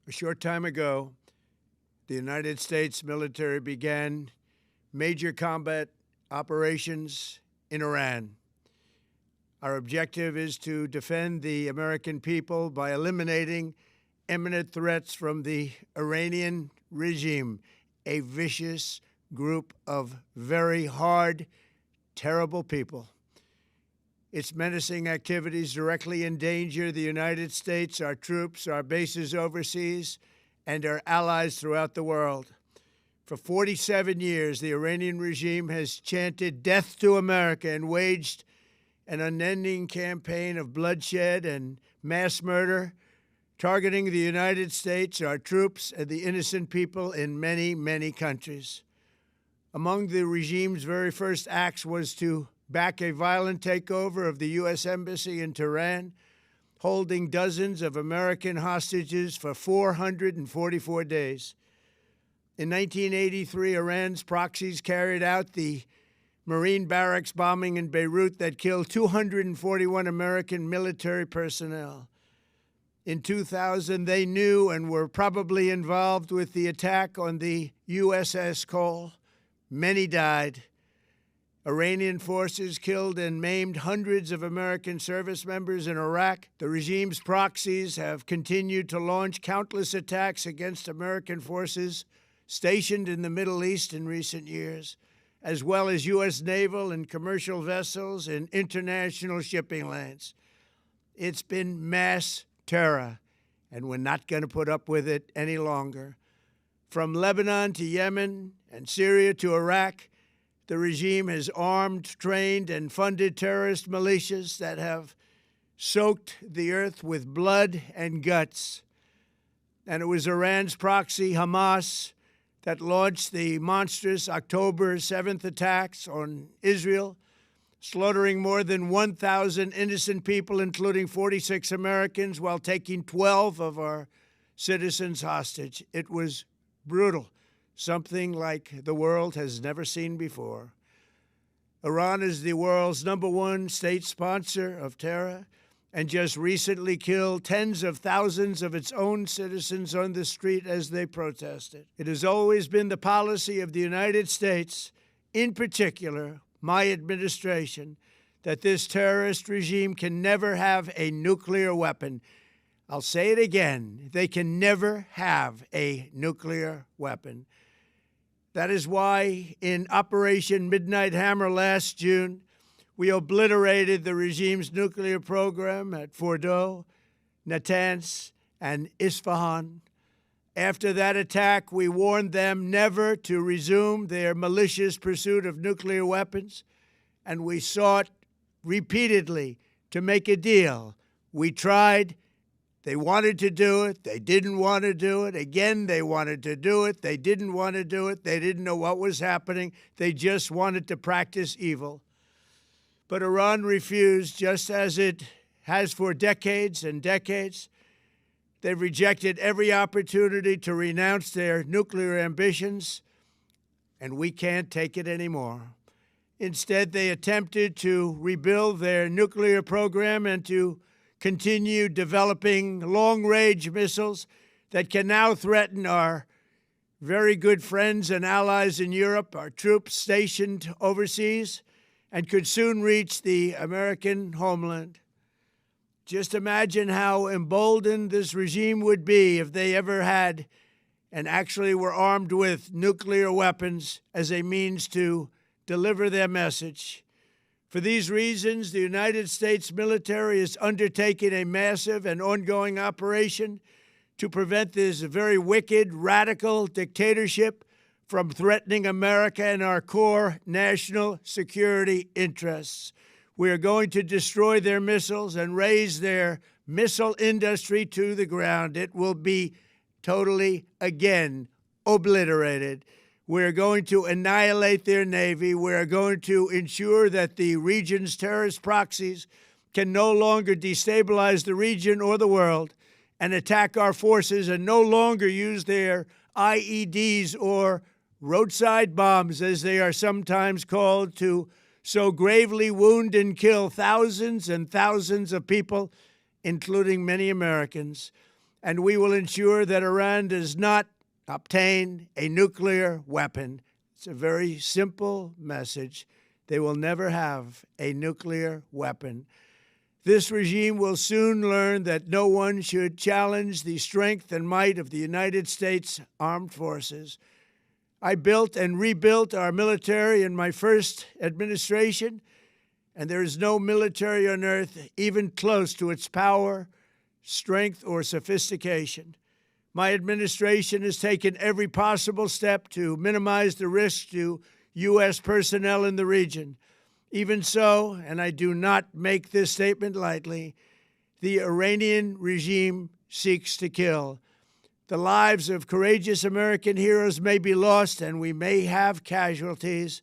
A short time ago, the United States military began major combat operations in Iran. Our objective is to defend the American people by eliminating imminent threats from the Iranian regime, a vicious group of very hard, terrible people. Its menacing activities directly endanger the United States, our troops, our bases overseas, and our allies throughout the world. For 47 years, the Iranian regime has chanted death to America and waged an unending campaign of bloodshed and mass murder, targeting the United States, our troops, and the innocent people in many, many countries. Among the regime's very first acts was to back a violent takeover of the U.S. Embassy in Tehran, holding dozens of American hostages for 444 days. In 1983, Iran's proxies carried out the Marine barracks bombing in Beirut that killed 241 American military personnel. In 2000, they knew and were probably involved with the attack on the USS Cole. Many died. Iranian forces killed and maimed hundreds of American service members in Iraq. The regime's proxies have continued to launch countless attacks against American forces stationed in the Middle East in recent years, as well as U.S. naval and commercial vessels and international shipping lanes. It's been mass terror, and we're not going to put up with it any longer. From Lebanon to Yemen and Syria to Iraq, the regime has armed, trained, and funded terrorist militias that have soaked the earth with blood and guts. And it was Iran's proxy, Hamas, that launched the monstrous October 7th attacks on Israel, slaughtering more than 1,000 innocent people, including 46 Americans, while taking 12 of our citizens hostage. It was brutal, something like the world has never seen before. Iran is the world's #1 state sponsor of terror and just recently killed tens of thousands of its own citizens on the street as they protested. It has always been the policy of the United States, in particular, my administration, that this terrorist regime can never have a nuclear weapon. I'll say it again, they can never have a nuclear weapon. That is why in Operation Midnight Hammer last June, we obliterated the regime's nuclear program at Fordow, Natanz, and Isfahan. After that attack, we warned them never to resume their malicious pursuit of nuclear weapons, and we sought repeatedly to make a deal. We tried. They wanted to do it. They didn't want to do it. Again, they wanted to do it. They didn't want to do it. They didn't know what was happening. They just wanted to practice evil. But Iran refused, just as it has for decades and decades. They've rejected every opportunity to renounce their nuclear ambitions, and we can't take it anymore. Instead, they attempted to rebuild their nuclear program and to continue developing long-range missiles that can now threaten our very good friends and allies in Europe, our troops stationed overseas, and could soon reach the American homeland. Just imagine how emboldened this regime would be if they ever had and actually were armed with nuclear weapons as a means to deliver their message. For these reasons, the United States military is undertaking a massive and ongoing operation to prevent this very wicked, radical dictatorship from threatening America and our core national security interests. We are going to destroy their missiles and raise their missile industry to the ground. It will be totally, again, obliterated. We're going to annihilate their Navy. We're going to ensure that the region's terrorist proxies can no longer destabilize the region or the world and attack our forces and no longer use their IEDs or roadside bombs, as they are sometimes called, to so gravely wound and kill thousands and thousands of people, including many Americans. and we will ensure that Iran does not obtain a nuclear weapon. It's a very simple message. They will never have a nuclear weapon. This regime will soon learn that no one should challenge the strength and might of the United States Armed Forces. I built and rebuilt our military in my first administration, and there is no military on earth even close to its power, strength, or sophistication. My administration has taken every possible step to minimize the risk to U.S. personnel in the region. Even so, and I do not make this statement lightly, the Iranian regime seeks to kill. The lives of courageous American heroes may be lost, and we may have casualties.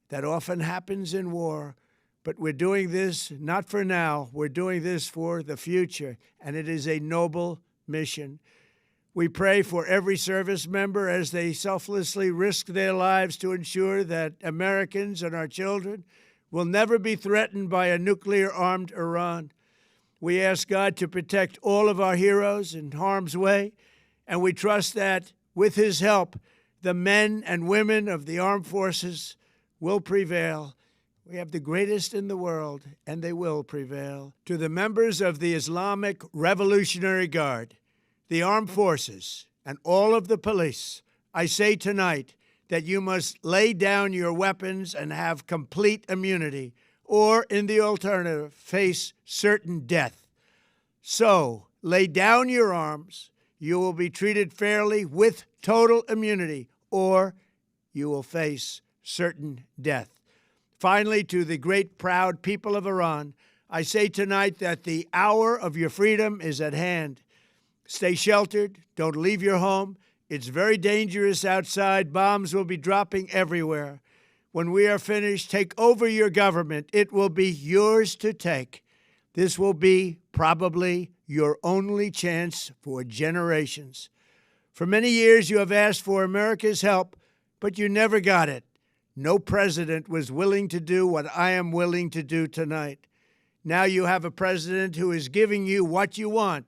That often happens in war. But we're doing this not for now. We're doing this for the future, and it is a noble mission. We pray for every service member as they selflessly risk their lives to ensure that Americans and our children will never be threatened by a nuclear-armed Iran. We ask God to protect all of our heroes in harm's way, and we trust that, with his help, the men and women of the armed forces will prevail. We have the greatest in the world, and they will prevail. To the members of the Islamic Revolutionary Guard, the armed forces, and all of the police, I say tonight that you must lay down your weapons and have complete immunity, or, in the alternative, face certain death. So, lay down your arms. You will be treated fairly with total immunity, or you will face certain death. Finally, to the great, proud people of Iran, I say tonight that the hour of your freedom is at hand. Stay sheltered. Don't leave your home. It's very dangerous outside. Bombs will be dropping everywhere. When we are finished, take over your government. It will be yours to take. This will be probably your only chance for generations. For many years, you have asked for America's help, but you never got it. No president was willing to do what I am willing to do tonight. Now you have a president who is giving you what you want.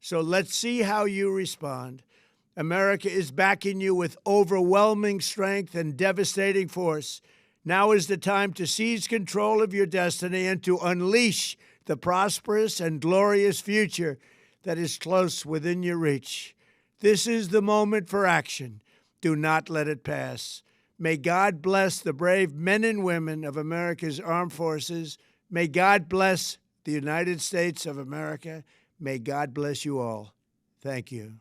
So let's see how you respond. America is backing you with overwhelming strength and devastating force. Now is the time to seize control of your destiny and to unleash the prosperous and glorious future that is close within your reach. This is the moment for action. Do not let it pass. May God bless the brave men and women of America's armed forces. May God bless the United States of America. May God bless you all. Thank you.